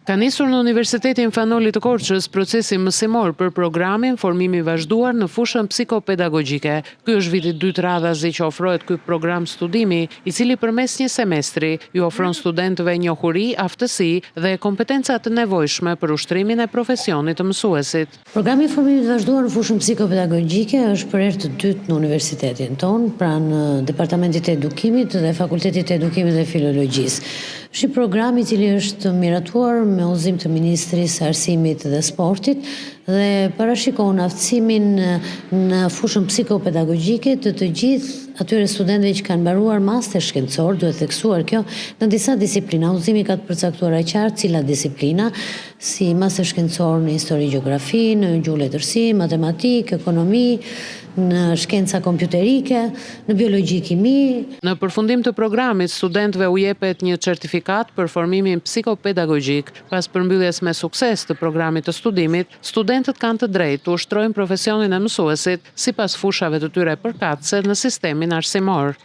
Ka nisur në Universitetin Fanoli të Korçës procesi mësimor për programin formimi vazhduar në fushën psikopedagogjike. Ky është viti 2 radhazi që ofrohet ky program studimi, i cili përmes një semestri ju ofron studentëve njohuri, aftësi dhe kompetenca të nevojshme për ushtrimin e profesionit të mësuesit. Programi i formimit vazhduar në fushën psikopedagogjike është për herë të dytë në universitetin ton, pranë Departamentit të Edukimit dhe Fakultetit të Edukimit dhe Filologjisë. Është një program i cili është miratuar me udhëzim të Ministrisë së Arsimit dhe Sportit dhe parashikon aftësimin në fushën psikopedagogjike të gjithë atyre studentëve që kanë mbaruar master shkencor, duhet theksuar kjo, në disa disiplina. Udhëzimi ka të përcaktuar qartë cilat disiplina, si master shkencor në histori gjeografi, në gjuhë letërsi, matematikë, ekonomi, në shkenca kompjuterike, në biologji, kimi. Në përfundim të programit, studentëve u jepet një certifikat për formimin psikopedagogjik. Pas përmbylljes me sukses të programit të studimit, studentët kanë të drejtë të ushtrojnë profesionin e mësuesit sipas fushave të tyre përkatëse në sistemin arsimor.